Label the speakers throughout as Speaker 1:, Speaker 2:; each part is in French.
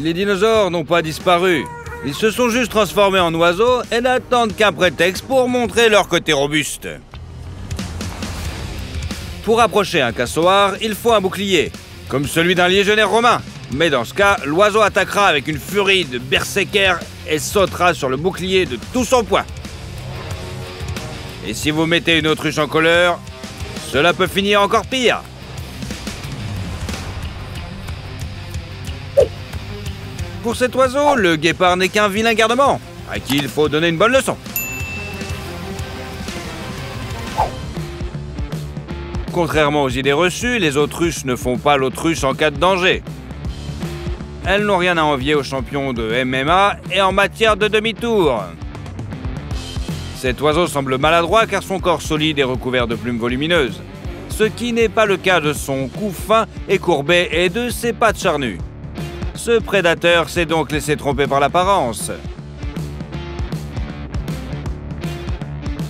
Speaker 1: Les dinosaures n'ont pas disparu. Ils se sont juste transformés en oiseaux et n'attendent qu'un prétexte pour montrer leur côté robuste. Pour approcher un cassoir, il faut un bouclier, comme celui d'un légionnaire romain. Mais dans ce cas, l'oiseau attaquera avec une furie de berserker et sautera sur le bouclier de tout son poids. Et si vous mettez une autruche en colère, cela peut finir encore pire. Pour cet oiseau, le guépard n'est qu'un vilain garnement, à qui il faut donner une bonne leçon. Contrairement aux idées reçues, les autruches ne font pas l'autruche en cas de danger. Elles n'ont rien à envier aux champions de MMA et en matière de demi-tour. Cet oiseau semble maladroit car son corps solide est recouvert de plumes volumineuses, ce qui n'est pas le cas de son cou fin et courbé et de ses pattes charnues. Ce prédateur s'est donc laissé tromper par l'apparence.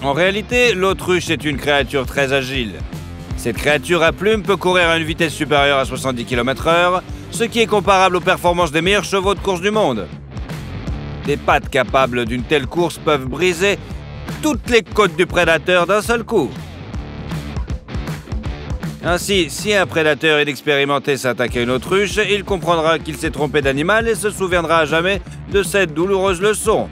Speaker 1: En réalité, l'autruche est une créature très agile. Cette créature à plumes peut courir à une vitesse supérieure à 70 km/h, ce qui est comparable aux performances des meilleurs chevaux de course du monde. Des pattes capables d'une telle course peuvent briser toutes les côtes du prédateur d'un seul coup. Ainsi, si un prédateur inexpérimenté s'attaque à une autruche, il comprendra qu'il s'est trompé d'animal et se souviendra à jamais de cette douloureuse leçon.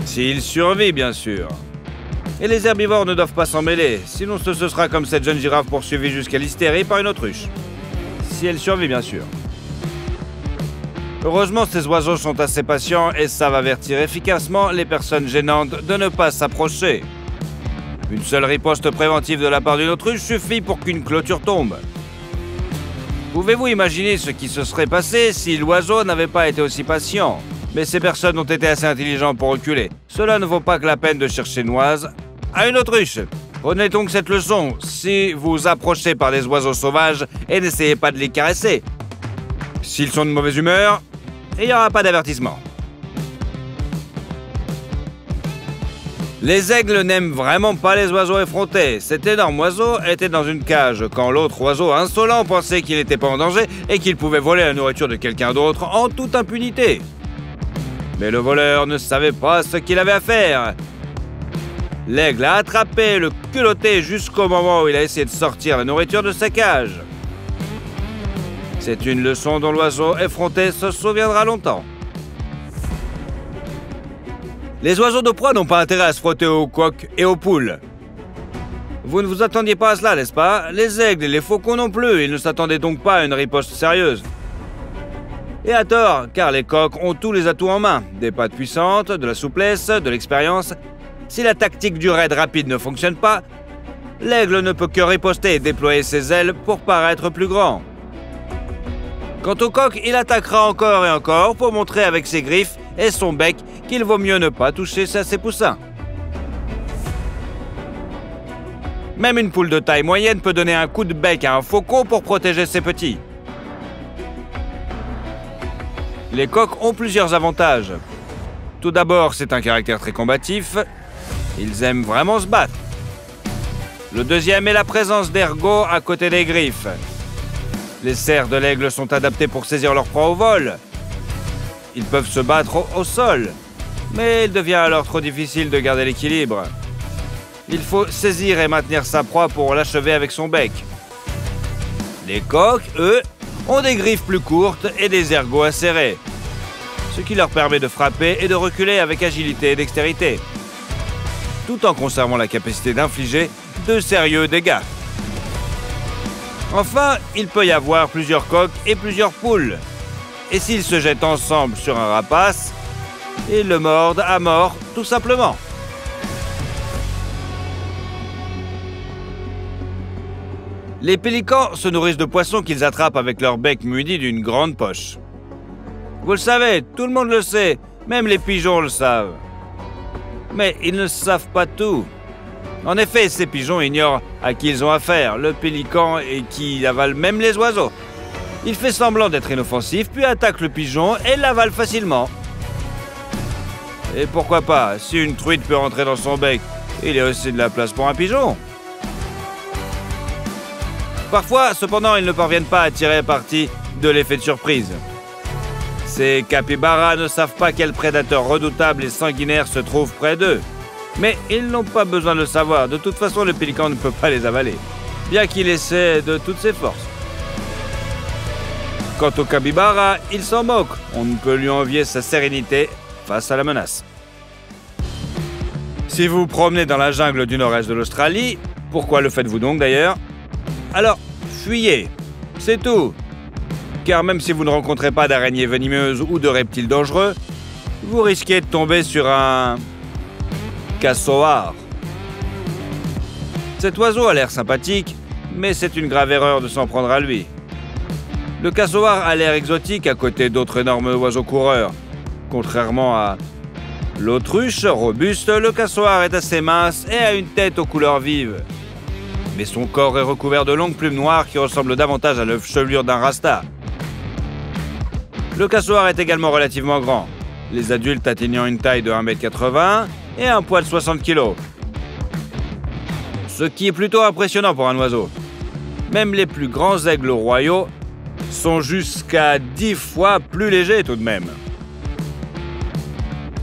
Speaker 1: S'il survit, bien sûr. Et les herbivores ne doivent pas s'en mêler, sinon ce sera comme cette jeune girafe poursuivie jusqu'à l'hystérie par une autruche. Si elle survit, bien sûr. Heureusement, ces oiseaux sont assez patients et savent avertir efficacement les personnes gênantes de ne pas s'approcher. Une seule riposte préventive de la part d'une autruche suffit pour qu'une clôture tombe. Pouvez-vous imaginer ce qui se serait passé si l'oiseau n'avait pas été aussi patient? Mais ces personnes ont été assez intelligentes pour reculer. Cela ne vaut pas que la peine de chercher une oise à une autruche. Prenez donc cette leçon si vous approchez par des oiseaux sauvages et n'essayez pas de les caresser. S'ils sont de mauvaise humeur, il n'y aura pas d'avertissement. Les aigles n'aiment vraiment pas les oiseaux effrontés. Cet énorme oiseau était dans une cage quand l'autre oiseau insolent pensait qu'il n'était pas en danger et qu'il pouvait voler la nourriture de quelqu'un d'autre en toute impunité. Mais le voleur ne savait pas ce qu'il avait à faire. L'aigle a attrapé le culotté jusqu'au moment où il a essayé de sortir la nourriture de sa cage. C'est une leçon dont l'oiseau effronté se souviendra longtemps. Les oiseaux de proie n'ont pas intérêt à se frotter aux coqs et aux poules. Vous ne vous attendiez pas à cela, n'est-ce pas? Les aigles et les faucons non plus, ils ne s'attendaient donc pas à une riposte sérieuse. Et à tort, car les coqs ont tous les atouts en main. Des pattes puissantes, de la souplesse, de l'expérience. Si la tactique du raid rapide ne fonctionne pas, l'aigle ne peut que riposter et déployer ses ailes pour paraître plus grand. Quant au coq, il attaquera encore et encore pour montrer avec ses griffes et son bec qu'il vaut mieux ne pas toucher à ses poussins. Même une poule de taille moyenne peut donner un coup de bec à un faucon pour protéger ses petits. Les coqs ont plusieurs avantages. Tout d'abord, c'est un caractère très combatif. Ils aiment vraiment se battre. Le deuxième est la présence d'ergots à côté des griffes. Les serres de l'aigle sont adaptées pour saisir leur proie au vol. Ils peuvent se battre au sol, mais il devient alors trop difficile de garder l'équilibre. Il faut saisir et maintenir sa proie pour l'achever avec son bec. Les coqs, eux, ont des griffes plus courtes et des ergots acérés, ce qui leur permet de frapper et de reculer avec agilité et dextérité, tout en conservant la capacité d'infliger de sérieux dégâts. Enfin, il peut y avoir plusieurs coqs et plusieurs poules. Et s'ils se jettent ensemble sur un rapace, ils le mordent à mort, tout simplement. Les pélicans se nourrissent de poissons qu'ils attrapent avec leur bec muni d'une grande poche. Vous le savez, tout le monde le sait, même les pigeons le savent. Mais ils ne savent pas tout. En effet, ces pigeons ignorent à qui ils ont affaire, le pélican et qui avale même les oiseaux. Il fait semblant d'être inoffensif, puis attaque le pigeon et l'avale facilement. Et pourquoi pas, si une truite peut rentrer dans son bec, il y a aussi de la place pour un pigeon. Parfois, cependant, ils ne parviennent pas à tirer parti de l'effet de surprise. Ces capybaras ne savent pas quel prédateur redoutable et sanguinaire se trouve près d'eux. Mais ils n'ont pas besoin de le savoir. De toute façon, le pélican ne peut pas les avaler, bien qu'il essaie de toutes ses forces. Quant au capybara, il s'en moque. On ne peut lui envier sa sérénité face à la menace. Si vous vous promenez dans la jungle du nord-est de l'Australie, pourquoi le faites-vous donc d'ailleurs? Alors, fuyez. C'est tout. Car même si vous ne rencontrez pas d'araignées venimeuses ou de reptiles dangereux, vous risquez de tomber sur un casoar. Cet oiseau a l'air sympathique, mais c'est une grave erreur de s'en prendre à lui. Le casoar a l'air exotique à côté d'autres énormes oiseaux coureurs. Contrairement à l'autruche robuste, le casoar est assez mince et a une tête aux couleurs vives. Mais son corps est recouvert de longues plumes noires qui ressemblent davantage à la chevelure d'un rasta. Le casoar est également relativement grand, les adultes atteignant une taille de 1,80 m et un poids de 60 kg. Ce qui est plutôt impressionnant pour un oiseau. Même les plus grands aigles royaux sont jusqu'à 10 fois plus légers tout de même.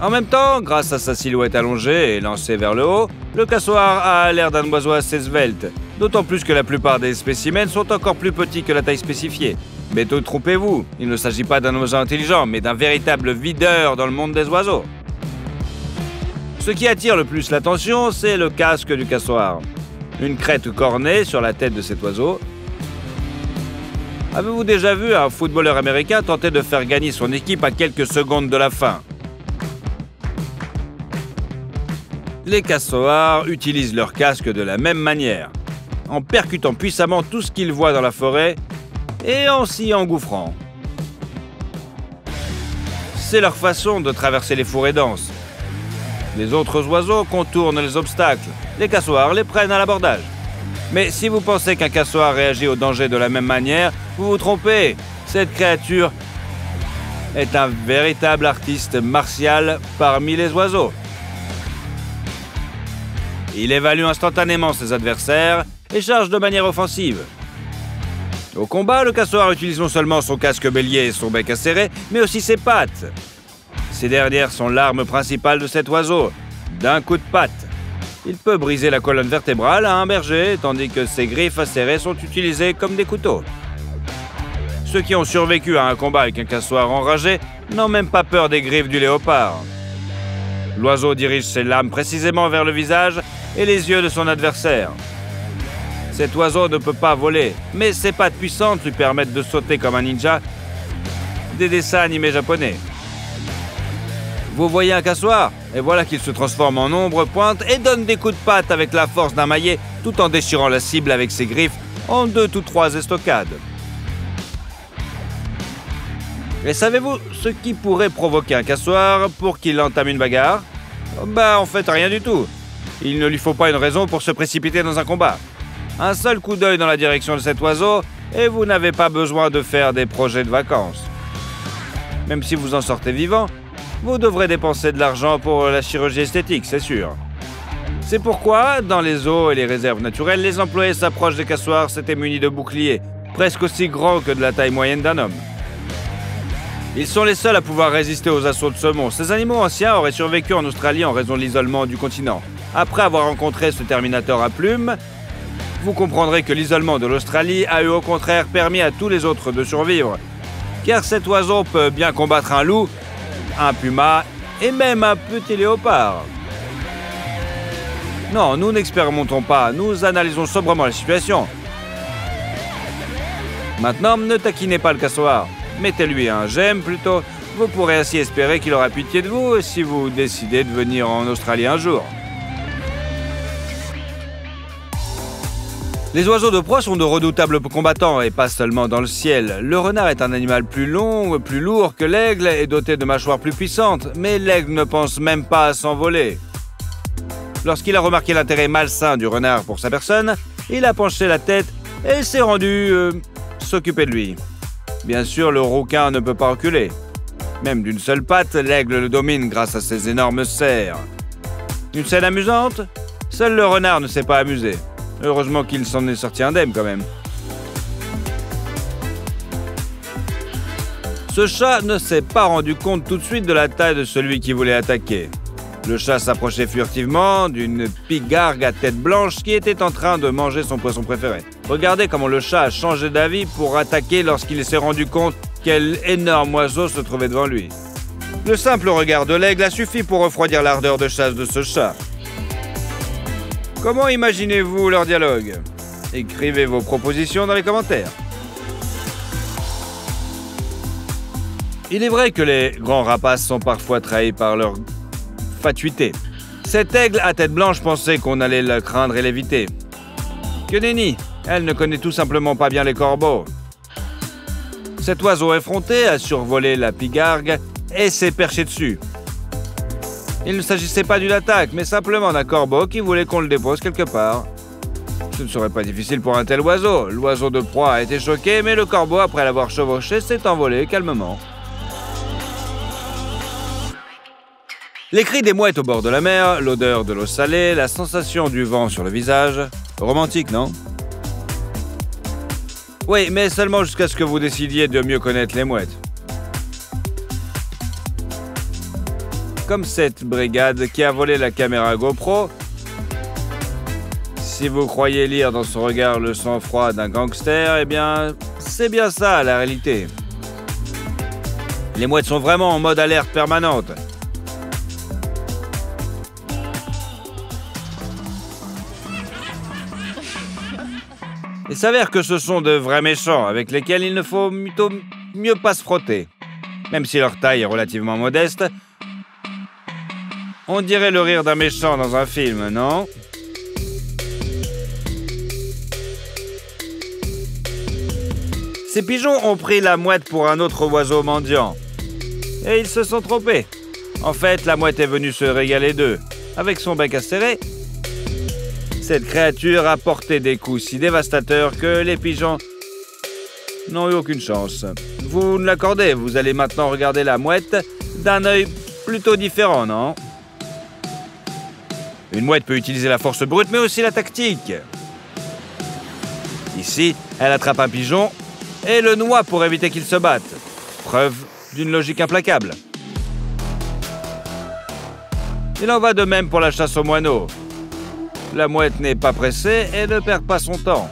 Speaker 1: En même temps, grâce à sa silhouette allongée et lancée vers le haut, le casoar a l'air d'un oiseau assez svelte, d'autant plus que la plupart des spécimens sont encore plus petits que la taille spécifiée. Mais trompez-vous, il ne s'agit pas d'un oiseau intelligent, mais d'un véritable videur dans le monde des oiseaux. Ce qui attire le plus l'attention, c'est le casque du casoar. Une crête cornée sur la tête de cet oiseau. Avez-vous déjà vu un footballeur américain tenter de faire gagner son équipe à quelques secondes de la fin? Les casoars utilisent leur casque de la même manière, en percutant puissamment tout ce qu'ils voient dans la forêt et en s'y engouffrant. C'est leur façon de traverser les forêts denses. Les autres oiseaux contournent les obstacles. Les casoars les prennent à l'abordage. Mais si vous pensez qu'un casoar réagit au danger de la même manière, vous vous trompez. Cette créature est un véritable artiste martial parmi les oiseaux. Il évalue instantanément ses adversaires et charge de manière offensive. Au combat, le casoar utilise non seulement son casque bélier et son bec acéré, mais aussi ses pattes. Ces dernières sont l'arme principale de cet oiseau. D'un coup de patte, il peut briser la colonne vertébrale à un berger, tandis que ses griffes acérées sont utilisées comme des couteaux. Ceux qui ont survécu à un combat avec un casoar enragé n'ont même pas peur des griffes du léopard. L'oiseau dirige ses lames précisément vers le visage et les yeux de son adversaire. Cet oiseau ne peut pas voler, mais ses pattes puissantes lui permettent de sauter comme un ninja des dessins animés japonais. Vous voyez un casoar, et voilà qu'il se transforme en ombre, pointe et donne des coups de patte avec la force d'un maillet, tout en déchirant la cible avec ses griffes en 2 ou 3 estocades. Et savez-vous ce qui pourrait provoquer un casoar pour qu'il entame une bagarre? En fait, rien du tout. Il ne lui faut pas une raison pour se précipiter dans un combat. Un seul coup d'œil dans la direction de cet oiseau et vous n'avez pas besoin de faire des projets de vacances. Même si vous en sortez vivant, vous devrez dépenser de l'argent pour la chirurgie esthétique, c'est sûr. C'est pourquoi, dans les zoos et les réserves naturelles, les employés s'approchent des casoars s'étaient munis de boucliers, presque aussi grands que de la taille moyenne d'un homme. Ils sont les seuls à pouvoir résister aux assauts de saumon. Ces animaux anciens auraient survécu en Australie en raison de l'isolement du continent. Après avoir rencontré ce terminator à plumes, vous comprendrez que l'isolement de l'Australie a eu au contraire permis à tous les autres de survivre. Car cet oiseau peut bien combattre un loup, un puma et même un petit léopard. Non, nous n'expérimentons pas, nous analysons sobrement la situation. Maintenant, ne taquinez pas le casoar. Mettez-lui un j'aime plutôt. Vous pourrez ainsi espérer qu'il aura pitié de vous si vous décidez de venir en Australie un jour. Les oiseaux de proie sont de redoutables combattants et pas seulement dans le ciel. Le renard est un animal plus long, plus lourd que l'aigle et doté de mâchoires plus puissantes, mais l'aigle ne pense même pas à s'envoler. Lorsqu'il a remarqué l'intérêt malsain du renard pour sa personne, il a penché la tête et s'est rendu s'occuper de lui. Bien sûr, le rouquin ne peut pas reculer. Même d'une seule patte, l'aigle le domine grâce à ses énormes serres. Une scène amusante? Seul le renard ne s'est pas amusé. Heureusement qu'il s'en est sorti indemne quand même. Ce chat ne s'est pas rendu compte tout de suite de la taille de celui qui voulait attaquer. Le chat s'approchait furtivement d'une pigargue à tête blanche qui était en train de manger son poisson préféré. Regardez comment le chat a changé d'avis pour attaquer lorsqu'il s'est rendu compte quel énorme oiseau se trouvait devant lui. Le simple regard de l'aigle a suffi pour refroidir l'ardeur de chasse de ce chat. Comment imaginez-vous leur dialogue? Écrivez vos propositions dans les commentaires. Il est vrai que les grands rapaces sont parfois trahis par leur fatuité. Cet aigle à tête blanche pensait qu'on allait le craindre et l'éviter. Que nenni, elle ne connaît tout simplement pas bien les corbeaux. Cet oiseau effronté a survolé la pigargue et s'est perché dessus. Il ne s'agissait pas d'une attaque, mais simplement d'un corbeau qui voulait qu'on le dépose quelque part. Ce ne serait pas difficile pour un tel oiseau. L'oiseau de proie a été choqué, mais le corbeau, après l'avoir chevauché, s'est envolé calmement. Les cris des mouettes au bord de la mer, l'odeur de l'eau salée, la sensation du vent sur le visage. Romantique, non? Oui, mais seulement jusqu'à ce que vous décidiez de mieux connaître les mouettes. Comme cette brigade qui a volé la caméra GoPro. Si vous croyez lire dans son regard le sang-froid d'un gangster, eh bien, c'est bien ça la réalité. Les mouettes sont vraiment en mode alerte permanente. Il s'avère que ce sont de vrais méchants avec lesquels il ne faut mieux pas se frotter. Même si leur taille est relativement modeste, on dirait le rire d'un méchant dans un film, non? Ces pigeons ont pris la mouette pour un autre oiseau mendiant. Et ils se sont trompés. En fait, la mouette est venue se régaler d'eux. Avec son bec acéré, cette créature a porté des coups si dévastateurs que les pigeons n'ont eu aucune chance. Vous ne l'accordez, vous allez maintenant regarder la mouette d'un œil plutôt différent, non? Une mouette peut utiliser la force brute, mais aussi la tactique. Ici, elle attrape un pigeon et le noie pour éviter qu'il se batte. Preuve d'une logique implacable. Il en va de même pour la chasse aux moineaux. La mouette n'est pas pressée et ne perd pas son temps.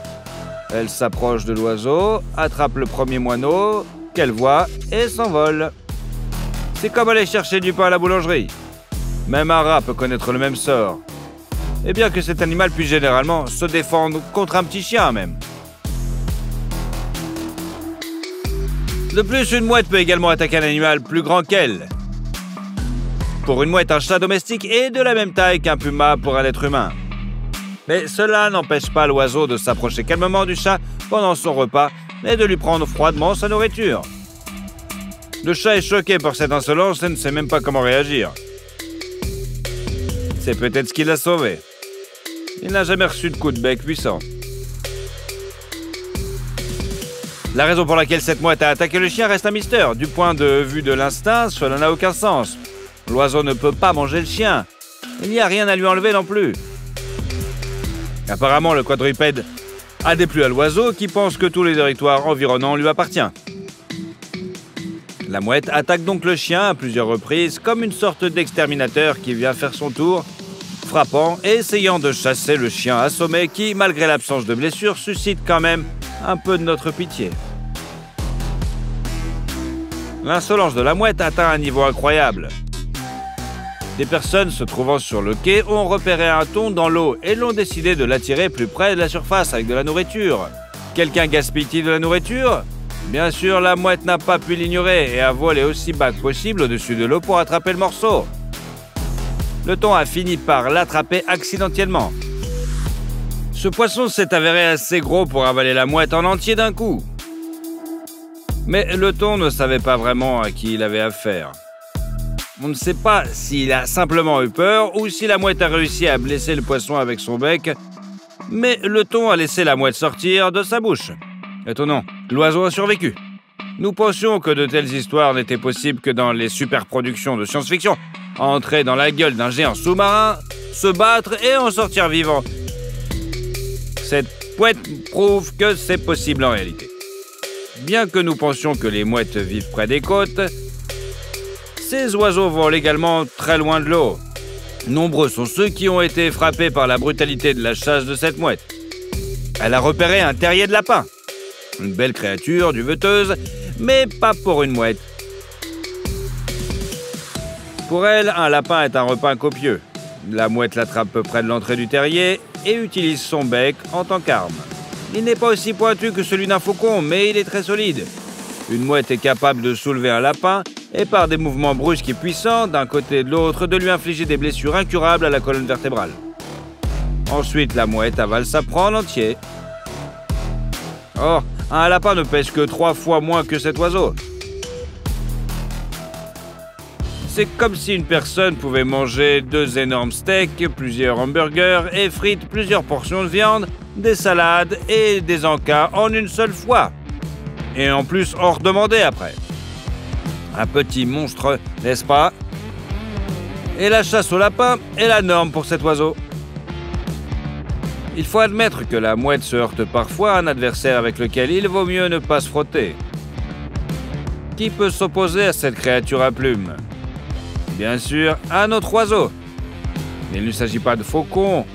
Speaker 1: Elle s'approche de l'oiseau, attrape le premier moineau qu'elle voit et s'envole. C'est comme aller chercher du pain à la boulangerie. Même un rat peut connaître le même sort. Et bien que cet animal puisse généralement se défendre contre un petit chien même. De plus, une mouette peut également attaquer un animal plus grand qu'elle. Pour une mouette, un chat domestique est de la même taille qu'un puma pour un être humain. Mais cela n'empêche pas l'oiseau de s'approcher calmement du chat pendant son repas et de lui prendre froidement sa nourriture. Le chat est choqué par cette insolence et ne sait même pas comment réagir. C'est peut-être ce qui l'a sauvé. Il n'a jamais reçu de coup de bec puissant. La raison pour laquelle cette mouette a attaqué le chien reste un mystère. Du point de vue de l'instinct, cela n'a aucun sens. L'oiseau ne peut pas manger le chien. Il n'y a rien à lui enlever non plus. Apparemment, le quadrupède a déplu à l'oiseau qui pense que tous les territoires environnants lui appartiennent. La mouette attaque donc le chien à plusieurs reprises comme une sorte d'exterminateur qui vient faire son tour, frappant et essayant de chasser le chien assommé qui, malgré l'absence de blessure, suscite quand même un peu de notre pitié. L'insolence de la mouette atteint un niveau incroyable. Des personnes se trouvant sur le quai ont repéré un thon dans l'eau et l'ont décidé de l'attirer plus près de la surface avec de la nourriture. Quelqu'un gaspille-t-il de la nourriture? Bien sûr, la mouette n'a pas pu l'ignorer et a volé aussi bas que possible au-dessus de l'eau pour attraper le morceau. Le thon a fini par l'attraper accidentellement. Ce poisson s'est avéré assez gros pour avaler la mouette en entier d'un coup. Mais le thon ne savait pas vraiment à qui il avait affaire. On ne sait pas s'il a simplement eu peur ou si la mouette a réussi à blesser le poisson avec son bec, mais le thon a laissé la mouette sortir de sa bouche. Étonnant, l'oiseau a survécu. Nous pensions que de telles histoires n'étaient possibles que dans les superproductions de science-fiction. Entrer dans la gueule d'un géant sous-marin, se battre et en sortir vivant. Cette mouette prouve que c'est possible en réalité. Bien que nous pensions que les mouettes vivent près des côtes, ces oiseaux volent également très loin de l'eau. Nombreux sont ceux qui ont été frappés par la brutalité de la chasse de cette mouette. Elle a repéré un terrier de lapin. Une belle créature, duveteuse, mais pas pour une mouette. Pour elle, un lapin est un repas copieux. La mouette l'attrape près de l'entrée du terrier et utilise son bec en tant qu'arme. Il n'est pas aussi pointu que celui d'un faucon, mais il est très solide. Une mouette est capable de soulever un lapin et par des mouvements brusques et puissants, d'un côté et de l'autre, de lui infliger des blessures incurables à la colonne vertébrale. Ensuite, la mouette avale sa proie en entier. Or, un lapin ne pèse que 3 fois moins que cet oiseau. C'est comme si une personne pouvait manger 2 énormes steaks, plusieurs hamburgers et frites, plusieurs portions de viande, des salades et des encas en une seule fois. Et en plus, en redemander après. Un petit monstre, n'est-ce pas? Et la chasse au lapin est la norme pour cet oiseau. Il faut admettre que la mouette se heurte parfois à un adversaire avec lequel il vaut mieux ne pas se frotter. Qui peut s'opposer à cette créature à plumes? Bien sûr, un autre oiseau. Il ne s'agit pas de faucon,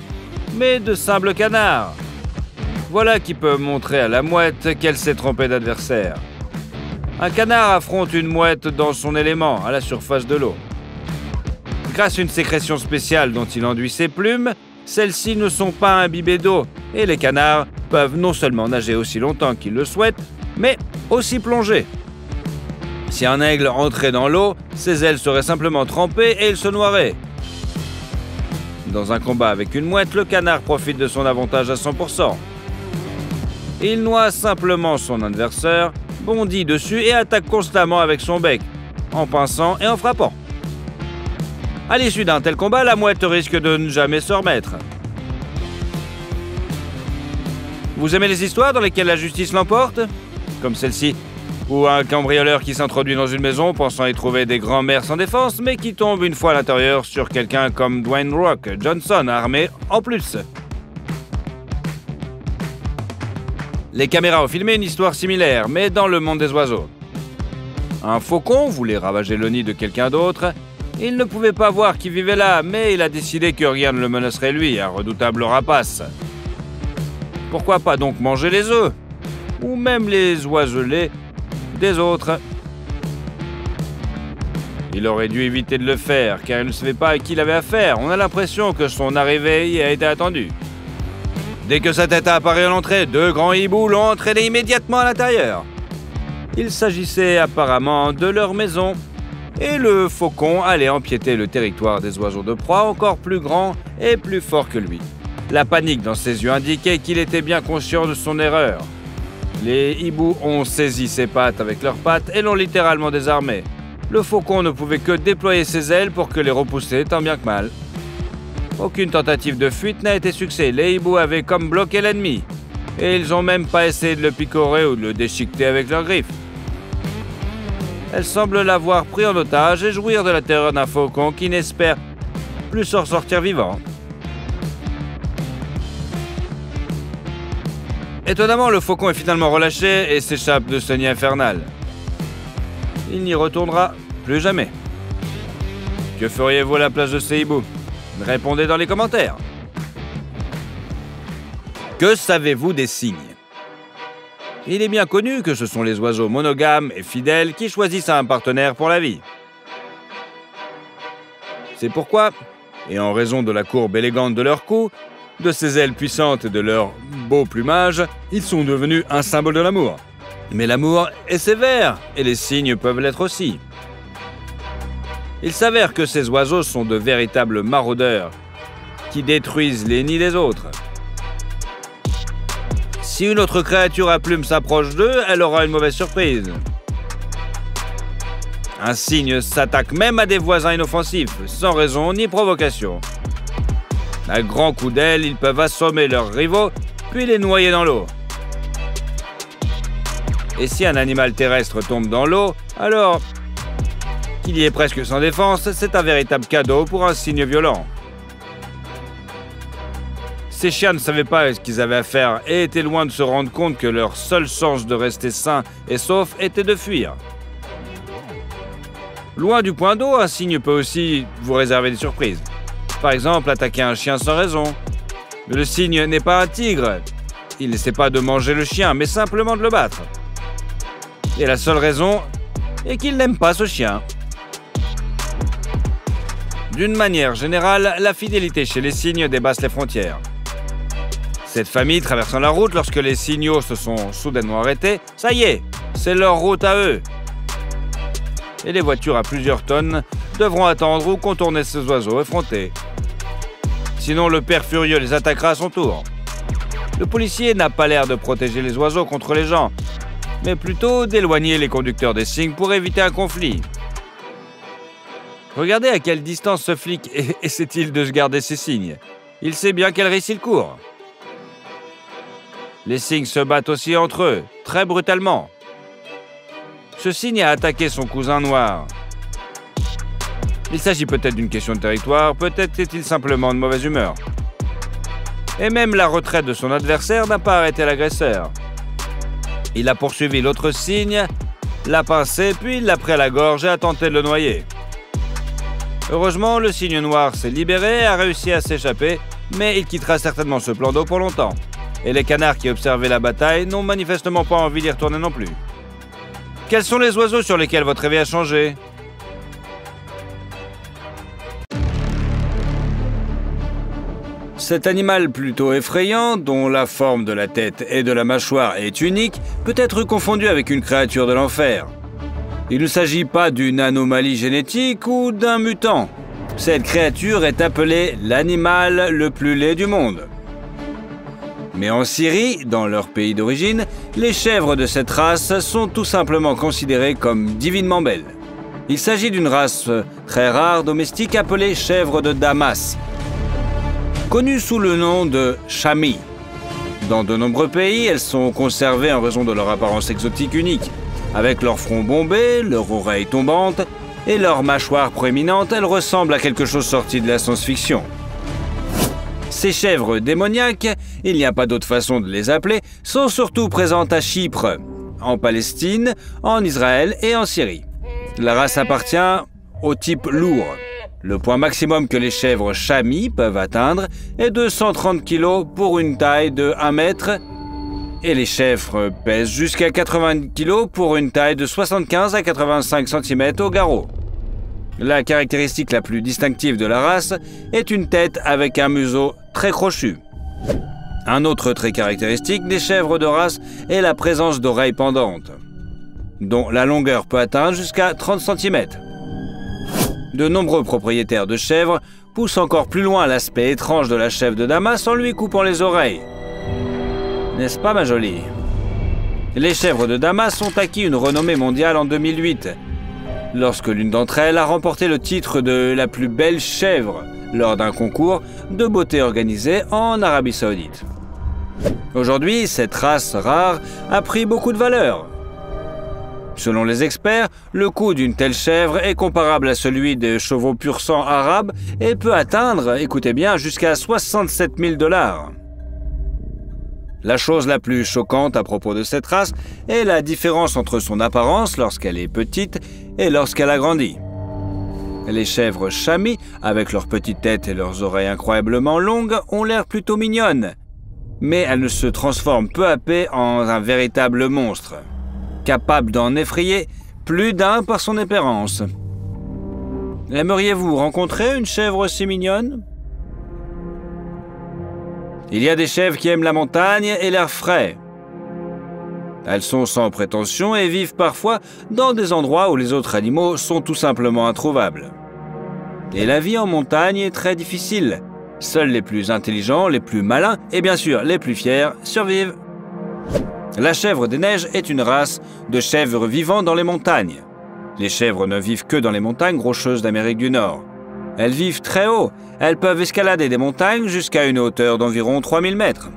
Speaker 1: mais de simples canards. Voilà qui peut montrer à la mouette qu'elle s'est trompée d'adversaire. Un canard affronte une mouette dans son élément, à la surface de l'eau. Grâce à une sécrétion spéciale dont il enduit ses plumes, celles-ci ne sont pas imbibées d'eau et les canards peuvent non seulement nager aussi longtemps qu'ils le souhaitent, mais aussi plonger. Si un aigle entrait dans l'eau, ses ailes seraient simplement trempées et il se noierait. Dans un combat avec une mouette, le canard profite de son avantage à 100%. Il noie simplement son adversaire, bondit dessus et attaque constamment avec son bec, en pinçant et en frappant. À l'issue d'un tel combat, la mouette risque de ne jamais se remettre. Vous aimez les histoires dans lesquelles la justice l'emporte? Comme celle-ci, où un cambrioleur qui s'introduit dans une maison pensant y trouver des grands-mères sans défense, mais qui tombe une fois à l'intérieur sur quelqu'un comme Dwayne Rock Johnson, armé en plus. Les caméras ont filmé une histoire similaire, mais dans le monde des oiseaux. Un faucon voulait ravager le nid de quelqu'un d'autre. Il ne pouvait pas voir qui vivait là, mais il a décidé que rien ne le menacerait lui, un redoutable rapace. Pourquoi pas donc manger les œufs? Ou même les oiselets des autres? Il aurait dû éviter de le faire, car il ne savait pas à qui il avait affaire. On a l'impression que son arrivée y a été attendue. Dès que sa tête a apparu à l'entrée, 2 grands hiboux l'ont entraîné immédiatement à l'intérieur. Il s'agissait apparemment de leur maison, et le faucon allait empiéter le territoire des oiseaux de proie encore plus grands et plus forts que lui. La panique dans ses yeux indiquait qu'il était bien conscient de son erreur. Les hiboux ont saisi ses pattes avec leurs pattes et l'ont littéralement désarmé. Le faucon ne pouvait que déployer ses ailes pour que les repousser tant bien que mal. Aucune tentative de fuite n'a été succès. Les hiboux avaient comme bloqué l'ennemi. Et ils n'ont même pas essayé de le picorer ou de le déchiqueter avec leurs griffes. Elles semblent l'avoir pris en otage et jouir de la terreur d'un faucon qui n'espère plus s'en sortir vivant. Étonnamment, le faucon est finalement relâché et s'échappe de ce nid infernal. Il n'y retournera plus jamais. Que feriez-vous à la place de ces hiboux? Répondez dans les commentaires. Que savez-vous des cygnes? Il est bien connu que ce sont les oiseaux monogames et fidèles qui choisissent un partenaire pour la vie. C'est pourquoi, et en raison de la courbe élégante de leur cou, de ses ailes puissantes et de leur beau plumage, ils sont devenus un symbole de l'amour. Mais l'amour est sévère, et les cygnes peuvent l'être aussi. Il s'avère que ces oiseaux sont de véritables maraudeurs, qui détruisent les nids des autres. Si une autre créature à plumes s'approche d'eux, elle aura une mauvaise surprise. Un cygne s'attaque même à des voisins inoffensifs, sans raison ni provocation. À grands coups d'aile, ils peuvent assommer leurs rivaux, puis les noyer dans l'eau. Et si un animal terrestre tombe dans l'eau, alors qu'il y est presque sans défense, c'est un véritable cadeau pour un cygne violent. Ces chiens ne savaient pas ce qu'ils avaient à faire et étaient loin de se rendre compte que leur seule chance de rester sain et sauf était de fuir. Loin du point d'eau, un cygne peut aussi vous réserver des surprises. Par exemple, attaquer un chien sans raison. Mais le cygne n'est pas un tigre. Il n'essaie pas de manger le chien, mais simplement de le battre. Et la seule raison est qu'il n'aime pas ce chien. D'une manière générale, la fidélité chez les cygnes dépasse les frontières. Cette famille traversant la route lorsque les signaux se sont soudainement arrêtés, ça y est, c'est leur route à eux. Et les voitures à plusieurs tonnes devront attendre ou contourner ces oiseaux effrontés. Sinon, le père furieux les attaquera à son tour. Le policier n'a pas l'air de protéger les oiseaux contre les gens, mais plutôt d'éloigner les conducteurs des cygnes pour éviter un conflit. Regardez à quelle distance ce flic essaie-t-il de se garder ses cygnes. Il sait bien quel risque il court. Les cygnes se battent aussi entre eux, très brutalement. Ce cygne a attaqué son cousin noir. Il s'agit peut-être d'une question de territoire, peut-être est-il simplement de mauvaise humeur. Et même la retraite de son adversaire n'a pas arrêté l'agresseur. Il a poursuivi l'autre cygne, l'a pincé, puis il l'a pris à la gorge et a tenté de le noyer. Heureusement, le cygne noir s'est libéré et a réussi à s'échapper, mais il quittera certainement ce plan d'eau pour longtemps. Et les canards qui observaient la bataille n'ont manifestement pas envie d'y retourner non plus. Quels sont les oiseaux sur lesquels votre réveil a changé ? Cet animal plutôt effrayant, dont la forme de la tête et de la mâchoire est unique, peut être confondu avec une créature de l'enfer. Il ne s'agit pas d'une anomalie génétique ou d'un mutant. Cette créature est appelée l'animal le plus laid du monde. Mais en Syrie, dans leur pays d'origine, les chèvres de cette race sont tout simplement considérées comme divinement belles. Il s'agit d'une race très rare domestique appelée chèvre de Damas, connue sous le nom de Chami. Dans de nombreux pays, elles sont conservées en raison de leur apparence exotique unique. Avec leur front bombé, leurs oreilles tombantes et leur mâchoire proéminente, elles ressemblent à quelque chose sorti de la science-fiction. Ces chèvres démoniaques, il n'y a pas d'autre façon de les appeler, sont surtout présentes à Chypre, en Palestine, en Israël et en Syrie. La race appartient au type lourd. Le poids maximum que les chèvres Chami peuvent atteindre est de 130 kg pour une taille de 1 mètre et les chèvres pèsent jusqu'à 80 kg pour une taille de 75 à 85 cm au garrot. La caractéristique la plus distinctive de la race est une tête avec un museau très crochu. Un autre trait caractéristique des chèvres de race est la présence d'oreilles pendantes, dont la longueur peut atteindre jusqu'à 30 cm. De nombreux propriétaires de chèvres poussent encore plus loin l'aspect étrange de la chèvre de Damas en lui coupant les oreilles. N'est-ce pas, ma jolie? Les chèvres de Damas ont acquis une renommée mondiale en 2008, lorsque l'une d'entre elles a remporté le titre de la plus belle chèvre lors d'un concours de beauté organisé en Arabie Saoudite. Aujourd'hui, cette race rare a pris beaucoup de valeur. Selon les experts, le coût d'une telle chèvre est comparable à celui des chevaux pur sang arabes et peut atteindre, écoutez bien, jusqu'à 67 000 $. La chose la plus choquante à propos de cette race est la différence entre son apparence lorsqu'elle est petite et lorsqu'elle a grandi. Les chèvres Chami, avec leur petite tête et leurs oreilles incroyablement longues, ont l'air plutôt mignonnes. Mais elles ne se transforment peu à peu en un véritable monstre, capable d'en effrayer plus d'un par son apparence. Aimeriez-vous rencontrer une chèvre aussi mignonne? Il y a des chèvres qui aiment la montagne et l'air frais. Elles sont sans prétention et vivent parfois dans des endroits où les autres animaux sont tout simplement introuvables. Et la vie en montagne est très difficile. Seuls les plus intelligents, les plus malins et bien sûr les plus fiers survivent. La chèvre des neiges est une race de chèvres vivant dans les montagnes. Les chèvres ne vivent que dans les montagnes rocheuses d'Amérique du Nord. Elles vivent très haut. Elles peuvent escalader des montagnes jusqu'à une hauteur d'environ 3000 mètres.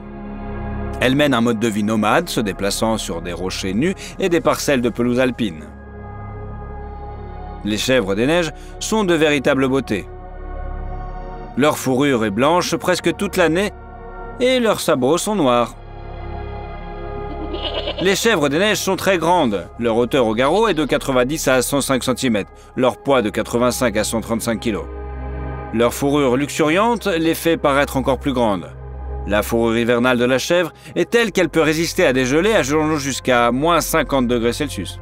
Speaker 1: Elles mènent un mode de vie nomade, se déplaçant sur des rochers nus et des parcelles de pelouse alpine. Les chèvres des neiges sont de véritables beautés. Leur fourrure est blanche presque toute l'année et leurs sabots sont noirs. Les chèvres des neiges sont très grandes. Leur hauteur au garrot est de 90 à 105 cm, leur poids de 85 à 135 kg. Leur fourrure luxuriante les fait paraître encore plus grandes. La fourrure hivernale de la chèvre est telle qu'elle peut résister à des gelées allant jusqu'à moins 50 degrés Celsius.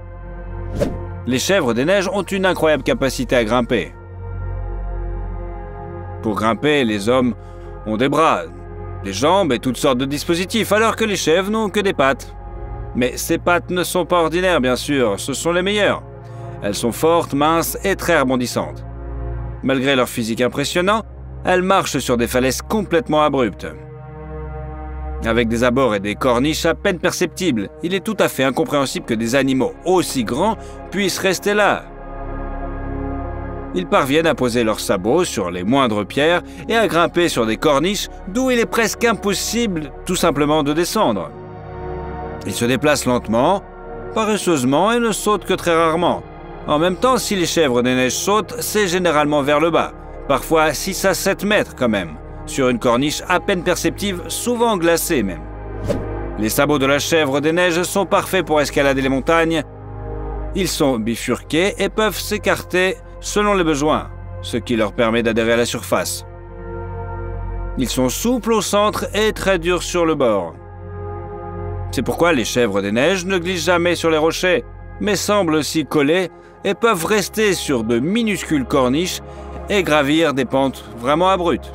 Speaker 1: Les chèvres des neiges ont une incroyable capacité à grimper. Pour grimper, les hommes ont des bras, des jambes et toutes sortes de dispositifs, alors que les chèvres n'ont que des pattes. Mais ces pattes ne sont pas ordinaires, bien sûr, ce sont les meilleures. Elles sont fortes, minces et très rebondissantes. Malgré leur physique impressionnant, elles marchent sur des falaises complètement abruptes. Avec des abords et des corniches à peine perceptibles, il est tout à fait incompréhensible que des animaux aussi grands puissent rester là. Ils parviennent à poser leurs sabots sur les moindres pierres et à grimper sur des corniches d'où il est presque impossible tout simplement de descendre. Ils se déplacent lentement, paresseusement et ne sautent que très rarement. En même temps, si les chèvres des neiges sautent, c'est généralement vers le bas, parfois 6 à 7 mètres quand même, sur une corniche à peine perceptive, souvent glacée même. Les sabots de la chèvre des neiges sont parfaits pour escalader les montagnes. Ils sont bifurqués et peuvent s'écarter selon les besoins, ce qui leur permet d'adhérer à la surface. Ils sont souples au centre et très durs sur le bord. C'est pourquoi les chèvres des neiges ne glissent jamais sur les rochers, mais semblent s'y coller et peuvent rester sur de minuscules corniches et gravir des pentes vraiment abruptes.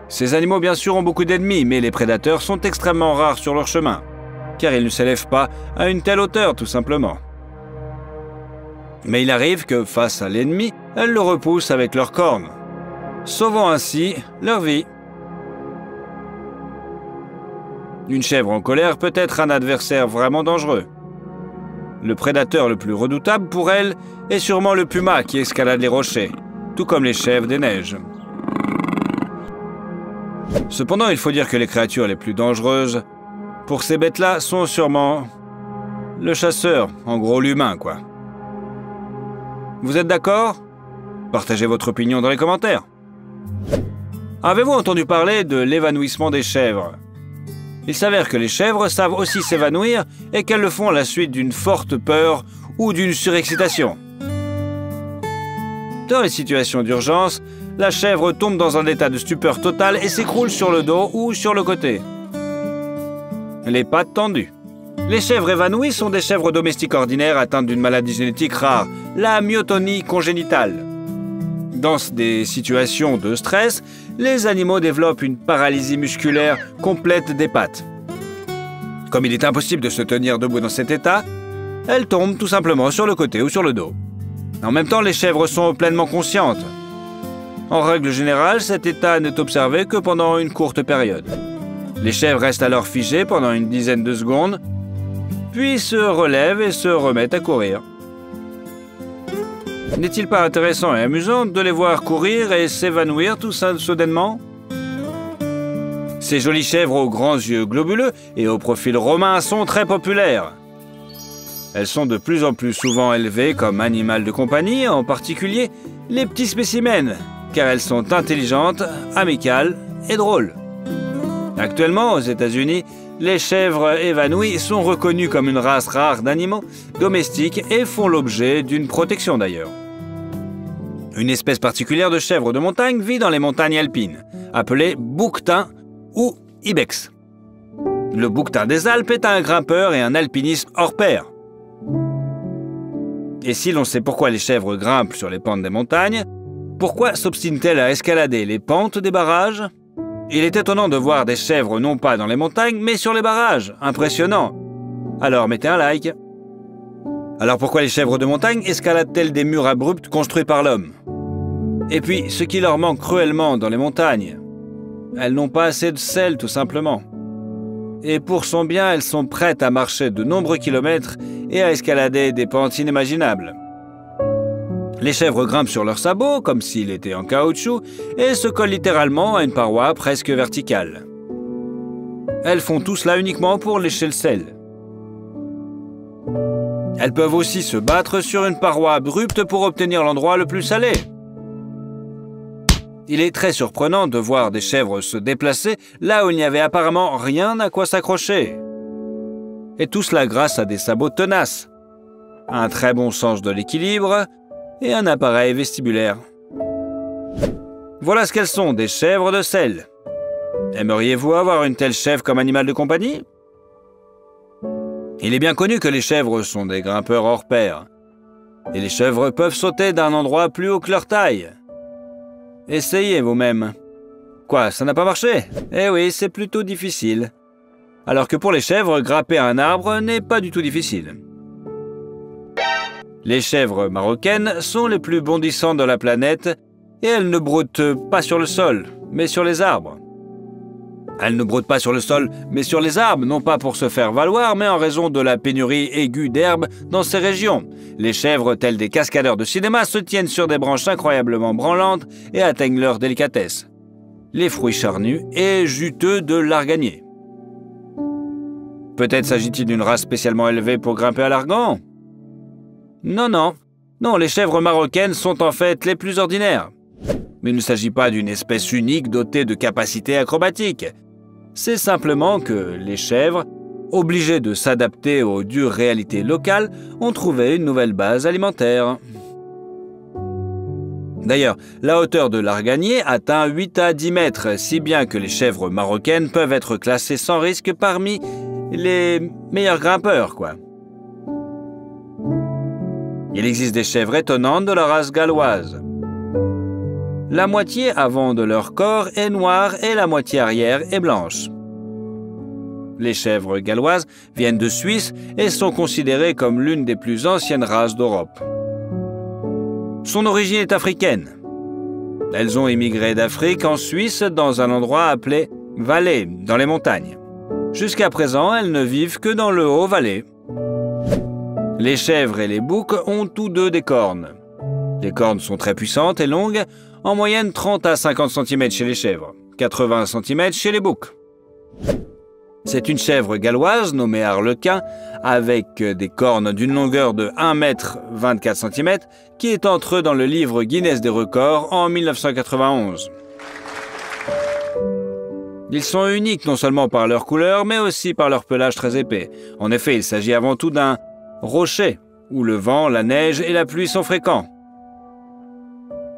Speaker 1: Ces animaux, bien sûr, ont beaucoup d'ennemis, mais les prédateurs sont extrêmement rares sur leur chemin, car ils ne s'élèvent pas à une telle hauteur, tout simplement. Mais il arrive que, face à l'ennemi, elles le repoussent avec leurs cornes, sauvant ainsi leur vie. Une chèvre en colère peut être un adversaire vraiment dangereux. Le prédateur le plus redoutable pour elle est sûrement le puma qui escalade les rochers, tout comme les chèvres des neiges. Cependant, il faut dire que les créatures les plus dangereuses pour ces bêtes-là sont sûrement le chasseur, en gros l'humain, quoi. Vous êtes d'accord? Partagez votre opinion dans les commentaires. Avez-vous entendu parler de l'évanouissement des chèvres? Il s'avère que les chèvres savent aussi s'évanouir et qu'elles le font à la suite d'une forte peur ou d'une surexcitation. Dans les situations d'urgence, la chèvre tombe dans un état de stupeur totale et s'écroule sur le dos ou sur le côté. Les pattes tendues. Les chèvres évanouies sont des chèvres domestiques ordinaires atteintes d'une maladie génétique rare, la myotonie congénitale. Dans des situations de stress, les animaux développent une paralysie musculaire complète des pattes. Comme il est impossible de se tenir debout dans cet état, elles tombent tout simplement sur le côté ou sur le dos. En même temps, les chèvres sont pleinement conscientes. En règle générale, cet état n'est observé que pendant une courte période. Les chèvres restent alors figées pendant une dizaine de secondes, puis se relèvent et se remettent à courir. N'est-il pas intéressant et amusant de les voir courir et s'évanouir tout soudainement? Ces jolies chèvres aux grands yeux globuleux et au profil romain sont très populaires. Elles sont de plus en plus souvent élevées comme animal de compagnie, en particulier les petits spécimens, car elles sont intelligentes, amicales et drôles. Actuellement, aux États-Unis, les chèvres évanouies sont reconnues comme une race rare d'animaux domestiques et font l'objet d'une protection d'ailleurs. Une espèce particulière de chèvre de montagne vit dans les montagnes alpines, appelée bouquetin ou ibex. Le bouquetin des Alpes est un grimpeur et un alpiniste hors pair. Et si l'on sait pourquoi les chèvres grimpent sur les pentes des montagnes, pourquoi s'obstinent-elles à escalader les pentes des barrages? Il est étonnant de voir des chèvres non pas dans les montagnes, mais sur les barrages. Impressionnant. Alors mettez un like. Alors pourquoi les chèvres de montagne escaladent-elles des murs abrupts construits par l'homme? Et puis, ce qui leur manque cruellement dans les montagnes, elles n'ont pas assez de sel tout simplement. Et pour son bien, elles sont prêtes à marcher de nombreux kilomètres et à escalader des pentes inimaginables. Les chèvres grimpent sur leurs sabots, comme s'ils étaient en caoutchouc, et se collent littéralement à une paroi presque verticale. Elles font tout cela uniquement pour lécher le sel. Elles peuvent aussi se battre sur une paroi abrupte pour obtenir l'endroit le plus salé. Il est très surprenant de voir des chèvres se déplacer là où il n'y avait apparemment rien à quoi s'accrocher. Et tout cela grâce à des sabots tenaces, un très bon sens de l'équilibre et un appareil vestibulaire. Voilà ce qu'elles sont, des chèvres de selle. Aimeriez-vous avoir une telle chèvre comme animal de compagnie? Il est bien connu que les chèvres sont des grimpeurs hors pair. Et les chèvres peuvent sauter d'un endroit plus haut que leur taille. Essayez vous-même. Quoi, ça n'a pas marché? Eh oui, c'est plutôt difficile. Alors que pour les chèvres, grimper un arbre n'est pas du tout difficile. Les chèvres marocaines sont les plus bondissantes de la planète et elles ne broutent pas sur le sol, mais sur les arbres. Elles ne broutent pas sur le sol, mais sur les arbres, non pas pour se faire valoir, mais en raison de la pénurie aiguë d'herbe dans ces régions. Les chèvres, tels des cascadeurs de cinéma, se tiennent sur des branches incroyablement branlantes et atteignent leur délicatesse. Les fruits charnus et juteux de l'arganier. Peut-être s'agit-il d'une race spécialement élevée pour grimper à l'argan? Non, les chèvres marocaines sont en fait les plus ordinaires. Mais il ne s'agit pas d'une espèce unique dotée de capacités acrobatiques. C'est simplement que les chèvres, obligées de s'adapter aux dures réalités locales, ont trouvé une nouvelle base alimentaire. D'ailleurs, la hauteur de l'arganier atteint 8 à 10 mètres, si bien que les chèvres marocaines peuvent être classées sans risque parmi les meilleurs grimpeurs, quoi. Il existe des chèvres étonnantes de la race galloise. La moitié avant de leur corps est noire et la moitié arrière est blanche. Les chèvres galloises viennent de Suisse et sont considérées comme l'une des plus anciennes races d'Europe. Son origine est africaine. Elles ont émigré d'Afrique en Suisse dans un endroit appelé Valais, dans les montagnes. Jusqu'à présent, elles ne vivent que dans le Haut-Valais. Les chèvres et les boucs ont tous deux des cornes. Les cornes sont très puissantes et longues, en moyenne 30 à 50 cm chez les chèvres, 80 cm chez les boucs. C'est une chèvre galloise nommée Arlequin, avec des cornes d'une longueur de 1 m 24 cm, qui est entrée dans le livre Guinness des records en 1991. Ils sont uniques non seulement par leur couleur, mais aussi par leur pelage très épais. En effet, il s'agit avant tout d'un rocher, où le vent, la neige et la pluie sont fréquents.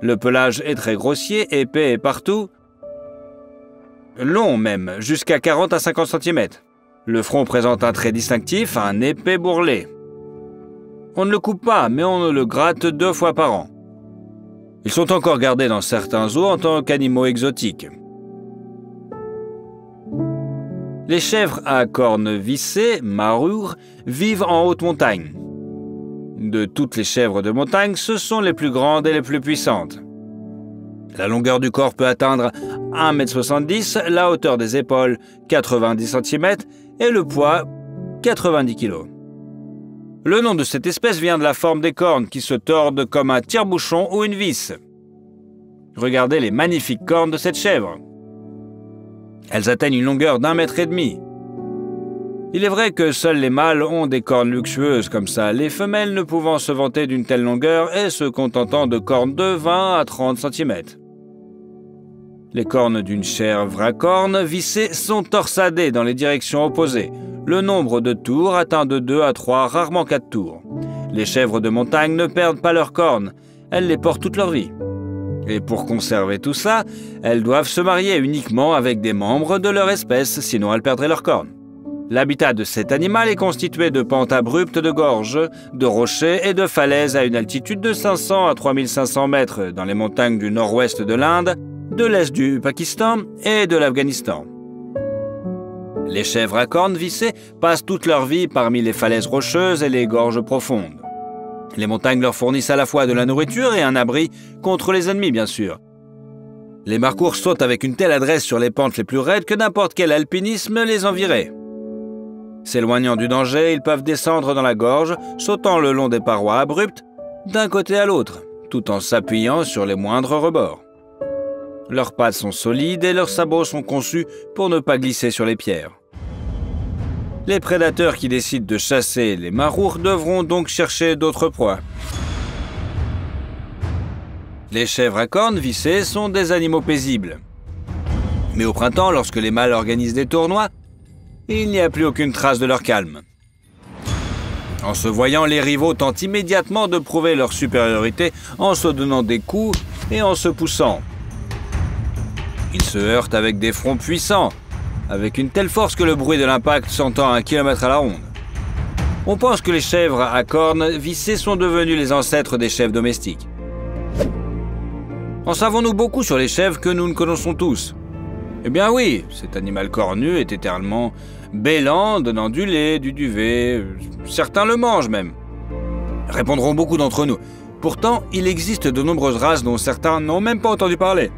Speaker 1: Le pelage est très grossier, épais et partout, long même, jusqu'à 40 à 50 cm. Le front présente un trait distinctif, un épais bourrelet. On ne le coupe pas, mais on le gratte 2 fois par an. Ils sont encore gardés dans certains zoos en tant qu'animaux exotiques. Les chèvres à cornes vissées, marours, vivent en haute montagne. De toutes les chèvres de montagne, ce sont les plus grandes et les plus puissantes. La longueur du corps peut atteindre 1,70 m, la hauteur des épaules 90 cm et le poids 90 kg. Le nom de cette espèce vient de la forme des cornes qui se tordent comme un tire-bouchon ou une vis. Regardez les magnifiques cornes de cette chèvre. Elles atteignent une longueur d'1,5 m. Il est vrai que seuls les mâles ont des cornes luxueuses comme ça, les femelles ne pouvant se vanter d'une telle longueur et se contentant de cornes de 20 à 30 cm. Les cornes d'une chèvre à cornes vissées sont torsadées dans les directions opposées. Le nombre de tours atteint de 2 à 3, rarement 4 tours. Les chèvres de montagne ne perdent pas leurs cornes, elles les portent toute leur vie. Et pour conserver tout ça, elles doivent se marier uniquement avec des membres de leur espèce, sinon elles perdraient leurs cornes. L'habitat de cet animal est constitué de pentes abruptes de gorges, de rochers et de falaises à une altitude de 500 à 3500 mètres dans les montagnes du nord-ouest de l'Inde, de l'est du Pakistan et de l'Afghanistan. Les chèvres à cornes vissées passent toute leur vie parmi les falaises rocheuses et les gorges profondes. Les montagnes leur fournissent à la fois de la nourriture et un abri contre les ennemis, bien sûr. Les marcours sautent avec une telle adresse sur les pentes les plus raides que n'importe quel alpinisme les envierait. S'éloignant du danger, ils peuvent descendre dans la gorge, sautant le long des parois abruptes, d'un côté à l'autre, tout en s'appuyant sur les moindres rebords. Leurs pattes sont solides et leurs sabots sont conçus pour ne pas glisser sur les pierres. Les prédateurs qui décident de chasser les marours devront donc chercher d'autres proies. Les chèvres à cornes vissées sont des animaux paisibles. Mais au printemps, lorsque les mâles organisent des tournois, il n'y a plus aucune trace de leur calme. En se voyant, les rivaux tentent immédiatement de prouver leur supériorité en se donnant des coups et en se poussant. Ils se heurtent avec des fronts puissants, avec une telle force que le bruit de l'impact s'entend à 1 km à la ronde. On pense que les chèvres à cornes vissées sont devenues les ancêtres des chèvres domestiques. En savons-nous beaucoup sur les chèvres que nous ne connaissons tous? Eh bien oui, cet animal cornu est éternellement bêlant, donnant du lait, du duvet, certains le mangent même. Répondront beaucoup d'entre nous. Pourtant, il existe de nombreuses races dont certains n'ont même pas entendu parler.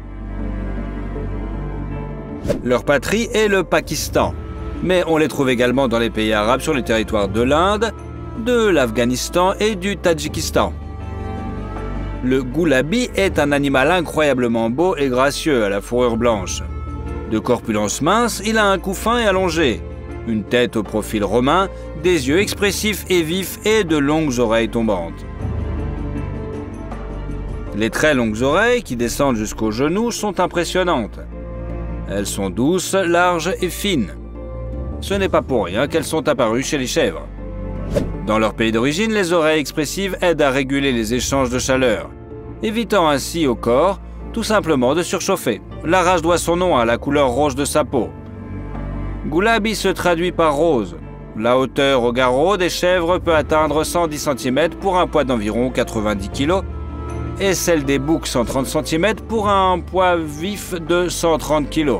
Speaker 1: Leur patrie est le Pakistan, mais on les trouve également dans les pays arabes sur les territoires de l'Inde, de l'Afghanistan et du Tadjikistan. Le goulabi est un animal incroyablement beau et gracieux à la fourrure blanche. De corpulence mince, il a un cou fin et allongé, une tête au profil romain, des yeux expressifs et vifs et de longues oreilles tombantes. Les très longues oreilles, qui descendent jusqu'aux genoux, sont impressionnantes. Elles sont douces, larges et fines. Ce n'est pas pour rien qu'elles sont apparues chez les chèvres. Dans leur pays d'origine, les oreilles expressives aident à réguler les échanges de chaleur, évitant ainsi au corps tout simplement de surchauffer. La race doit son nom à la couleur rose de sa peau. Goulabi se traduit par rose. La hauteur au garrot des chèvres peut atteindre 110 cm pour un poids d'environ 90 kg et celle des boucs 130 cm pour un poids vif de 130 kg.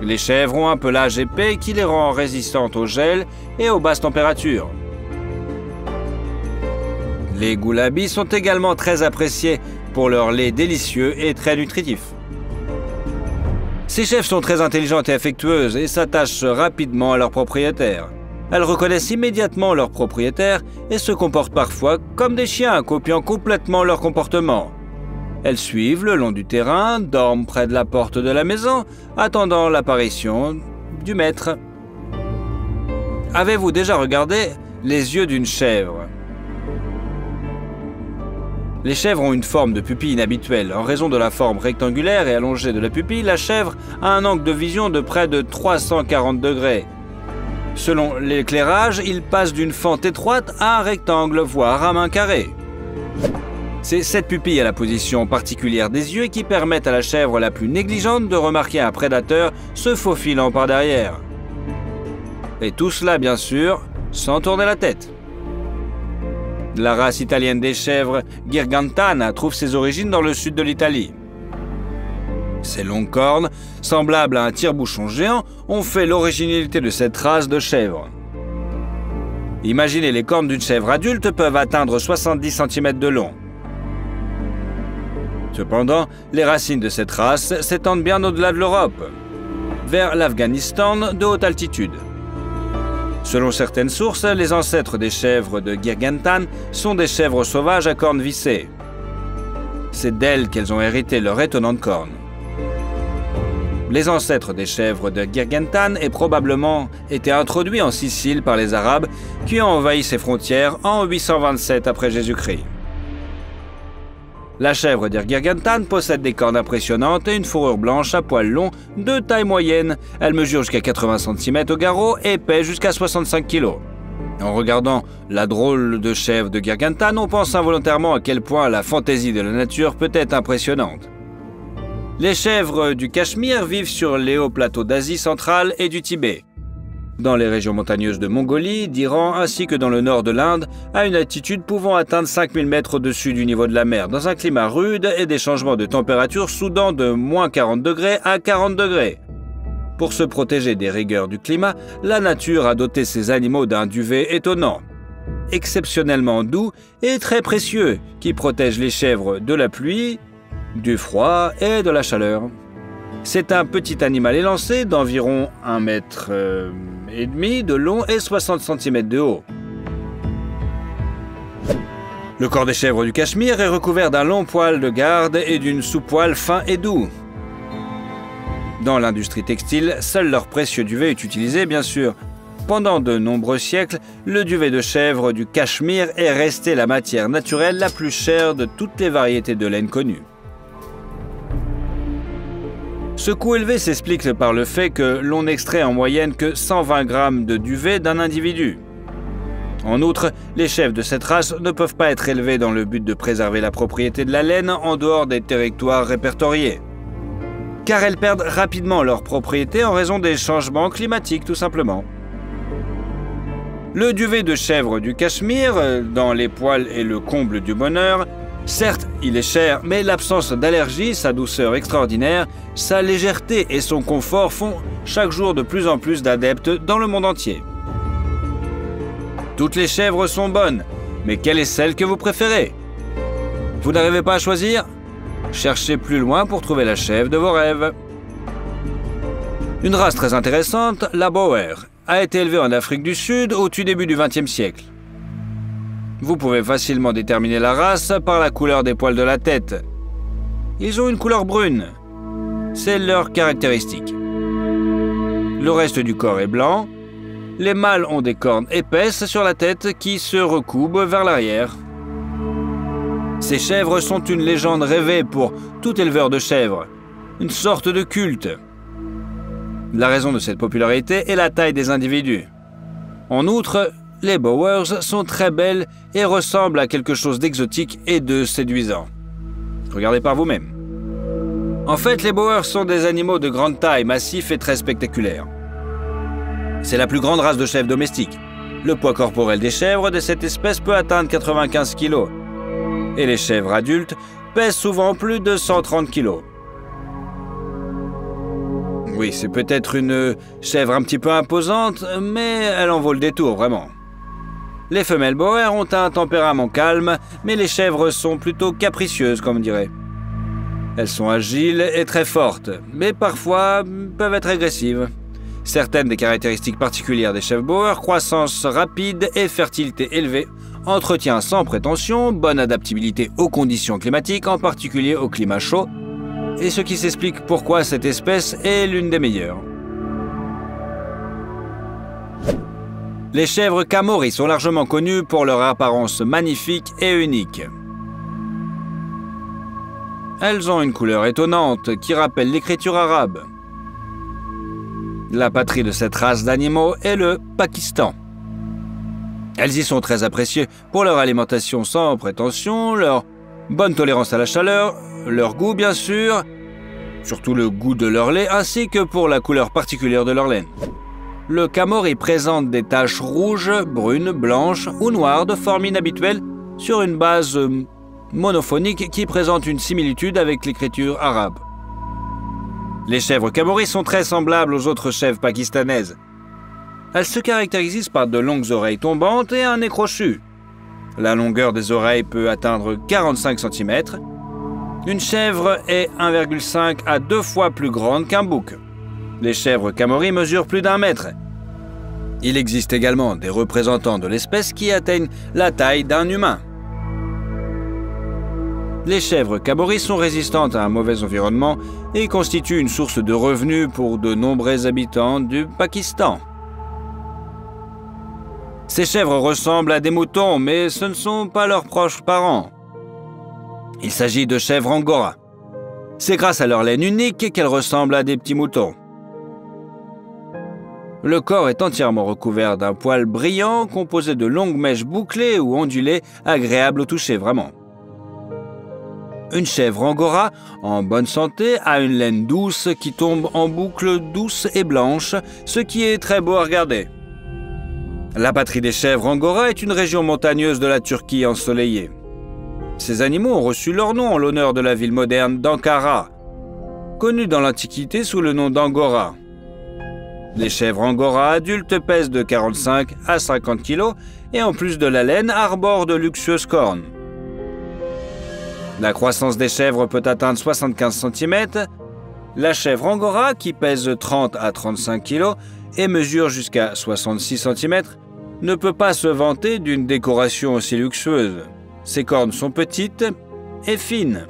Speaker 1: Les chèvres ont un pelage épais qui les rend résistantes au gel et aux basses températures. Les goulabis sont également très appréciés pour leur lait délicieux et très nutritif. Ces chèvres sont très intelligentes et affectueuses et s'attachent rapidement à leurs propriétaires. Elles reconnaissent immédiatement leurs propriétaires et se comportent parfois comme des chiens, copiant complètement leur comportement. Elles suivent le long du terrain, dorment près de la porte de la maison, attendant l'apparition du maître. Avez-vous déjà regardé les yeux d'une chèvre? Les chèvres ont une forme de pupille inhabituelle. En raison de la forme rectangulaire et allongée de la pupille, la chèvre a un angle de vision de près de 340 degrés. Selon l'éclairage, il passe d'une fente étroite à un rectangle, voire à main carrée. C'est cette pupille à la position particulière des yeux qui permettent à la chèvre la plus négligente de remarquer un prédateur se faufilant par derrière. Et tout cela, bien sûr, sans tourner la tête. La race italienne des chèvres, Girgantana, trouve ses origines dans le sud de l'Italie. Ces longues cornes, semblables à un tire-bouchon géant, ont fait l'originalité de cette race de chèvres. Imaginez, les cornes d'une chèvre adulte peuvent atteindre 70 cm de long. Cependant, les racines de cette race s'étendent bien au-delà de l'Europe, vers l'Afghanistan de haute altitude. Selon certaines sources, les ancêtres des chèvres de Girgantan sont des chèvres sauvages à cornes vissées. C'est d'elles qu'elles ont hérité leur étonnante corne. Les ancêtres des chèvres de Girgantan aient probablement été introduits en Sicile par les Arabes qui ont envahi ses frontières en 827 après Jésus-Christ. La chèvre de Girgantan possède des cornes impressionnantes et une fourrure blanche à poils longs de taille moyenne. Elle mesure jusqu'à 80 cm au garrot et pèse jusqu'à 65 kg. En regardant la drôle de chèvre de Girgantan, on pense involontairement à quel point la fantaisie de la nature peut être impressionnante. Les chèvres du Cachemire vivent sur les hauts plateaux d'Asie centrale et du Tibet, dans les régions montagneuses de Mongolie, d'Iran ainsi que dans le nord de l'Inde, à une altitude pouvant atteindre 5000 mètres au-dessus du niveau de la mer, dans un climat rude et des changements de température soudant de moins 40 degrés à 40 degrés. Pour se protéger des rigueurs du climat, la nature a doté ces animaux d'un duvet étonnant, exceptionnellement doux et très précieux, qui protège les chèvres de la pluie, du froid et de la chaleur. C'est un petit animal élancé d'environ 1,5 mètre de long et 60 cm de haut. Le corps des chèvres du Cachemire est recouvert d'un long poil de garde et d'une sous-poil fin et doux. Dans l'industrie textile, seul leur précieux duvet est utilisé, bien sûr. Pendant de nombreux siècles, le duvet de chèvre du Cachemire est resté la matière naturelle la plus chère de toutes les variétés de laine connues. Ce coût élevé s'explique par le fait que l'on n'extrait en moyenne que 120 grammes de duvet d'un individu. En outre, les chèvres de cette race ne peuvent pas être élevées dans le but de préserver la propriété de la laine en dehors des territoires répertoriés, car elles perdent rapidement leur propriété en raison des changements climatiques tout simplement. Le duvet de chèvre du Cachemire, dans les poils est le comble du bonheur. Certes, il est cher, mais l'absence d'allergie, sa douceur extraordinaire, sa légèreté et son confort font chaque jour de plus en plus d'adeptes dans le monde entier. Toutes les chèvres sont bonnes, mais quelle est celle que vous préférez? Vous n'arrivez pas à choisir? Cherchez plus loin pour trouver la chèvre de vos rêves. Une race très intéressante, la Boer, a été élevée en Afrique du Sud au tout début du XXe siècle. Vous pouvez facilement déterminer la race par la couleur des poils de la tête. Ils ont une couleur brune. C'est leur caractéristique. Le reste du corps est blanc. Les mâles ont des cornes épaisses sur la tête qui se recoubent vers l'arrière. Ces chèvres sont une légende rêvée pour tout éleveur de chèvres, une sorte de culte. La raison de cette popularité est la taille des individus. En outre, les Boers sont très belles et ressemblent à quelque chose d'exotique et de séduisant. Regardez par vous-même. En fait, les Boers sont des animaux de grande taille, massifs et très spectaculaires. C'est la plus grande race de chèvres domestiques. Le poids corporel des chèvres de cette espèce peut atteindre 95 kg. Et les chèvres adultes pèsent souvent plus de 130 kg. Oui, c'est peut-être une chèvre un petit peu imposante, mais elle en vaut le détour, vraiment. Les femelles Boer ont un tempérament calme, mais les chèvres sont plutôt capricieuses, comme on dirait. Elles sont agiles et très fortes, mais parfois peuvent être agressives. Certaines des caractéristiques particulières des chèvres Boer, croissance rapide et fertilité élevée, entretien sans prétention, bonne adaptabilité aux conditions climatiques, en particulier au climat chaud, et ce qui s'explique pourquoi cette espèce est l'une des meilleures. Les chèvres Kamori sont largement connues pour leur apparence magnifique et unique. Elles ont une couleur étonnante qui rappelle l'écriture arabe. La patrie de cette race d'animaux est le Pakistan. Elles y sont très appréciées pour leur alimentation sans prétention, leur bonne tolérance à la chaleur, leur goût bien sûr, surtout le goût de leur lait, ainsi que pour la couleur particulière de leur laine. Le Kamori présente des taches rouges, brunes, blanches ou noires de forme inhabituelle sur une base monophonique qui présente une similitude avec l'écriture arabe. Les chèvres Kamori sont très semblables aux autres chèvres pakistanaises. Elles se caractérisent par de longues oreilles tombantes et un nez crochu. La longueur des oreilles peut atteindre 45 cm. Une chèvre est 1,5 à 2 fois plus grande qu'un bouc. Les chèvres Kamori mesurent plus d'1 mètre. Il existe également des représentants de l'espèce qui atteignent la taille d'un humain. Les chèvres Kamori sont résistantes à un mauvais environnement et constituent une source de revenus pour de nombreux habitants du Pakistan. Ces chèvres ressemblent à des moutons, mais ce ne sont pas leurs proches parents. Il s'agit de chèvres angora. C'est grâce à leur laine unique qu'elles ressemblent à des petits moutons. Le corps est entièrement recouvert d'un poil brillant composé de longues mèches bouclées ou ondulées, agréables au toucher vraiment. Une chèvre angora, en bonne santé, a une laine douce qui tombe en boucles douces et blanches, ce qui est très beau à regarder. La patrie des chèvres angora est une région montagneuse de la Turquie ensoleillée. Ces animaux ont reçu leur nom en l'honneur de la ville moderne d'Ankara, connue dans l'Antiquité sous le nom d'Angora. Les chèvres angora adultes pèsent de 45 à 50 kg et en plus de la laine, arborent de luxueuses cornes. La croissance des chèvres peut atteindre 75 cm. La chèvre angora, qui pèse 30 à 35 kg et mesure jusqu'à 66 cm, ne peut pas se vanter d'une décoration aussi luxueuse. Ses cornes sont petites et fines.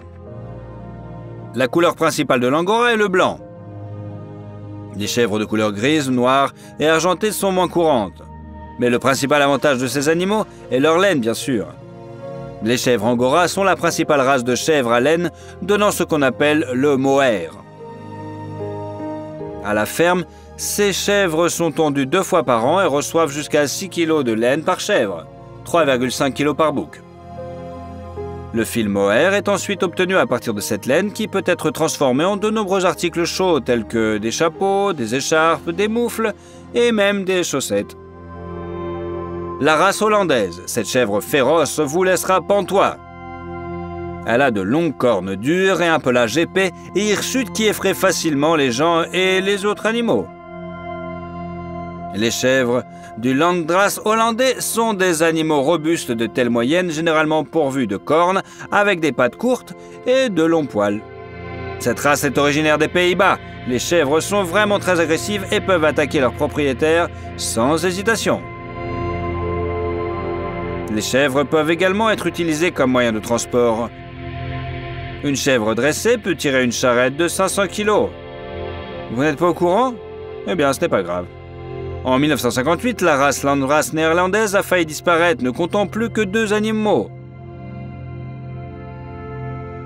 Speaker 1: La couleur principale de l'angora est le blanc. Les chèvres de couleur grise, noire et argentée sont moins courantes. Mais le principal avantage de ces animaux est leur laine, bien sûr. Les chèvres angora sont la principale race de chèvres à laine, donnant ce qu'on appelle le mohair. À la ferme, ces chèvres sont tondues 2 fois par an et reçoivent jusqu'à 6 kg de laine par chèvre, 3,5 kg par bouc. Le fil mohair est ensuite obtenu à partir de cette laine qui peut être transformée en de nombreux articles chauds tels que des chapeaux, des écharpes, des moufles et même des chaussettes. La race hollandaise, cette chèvre féroce, vous laissera pantois. Elle a de longues cornes dures et un pelage épais et hirsute qui effraie facilement les gens et les autres animaux. Les chèvres du Landrace hollandais sont des animaux robustes de taille moyenne, généralement pourvus de cornes, avec des pattes courtes et de longs poils. Cette race est originaire des Pays-Bas. Les chèvres sont vraiment très agressives et peuvent attaquer leurs propriétaires sans hésitation. Les chèvres peuvent également être utilisées comme moyen de transport. Une chèvre dressée peut tirer une charrette de 500 kg. Vous n'êtes pas au courant? Eh bien, ce n'est pas grave. En 1958, la race Landrace néerlandaise a failli disparaître, ne comptant plus que 2 animaux.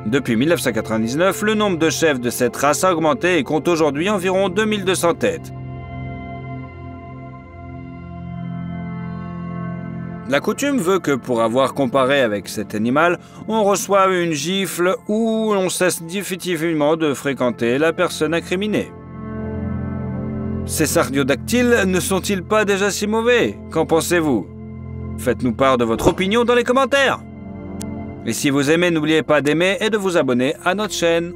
Speaker 1: Depuis 1999, le nombre de chèvres de cette race a augmenté et compte aujourd'hui environ 2200 têtes. La coutume veut que pour avoir comparé avec cet animal, on reçoive une gifle ou on cesse définitivement de fréquenter la personne incriminée. Ces sardiodactyles ne sont-ils pas déjà si mauvais? Qu'en pensez-vous? Faites-nous part de votre opinion dans les commentaires. Et si vous aimez, n'oubliez pas d'aimer et de vous abonner à notre chaîne.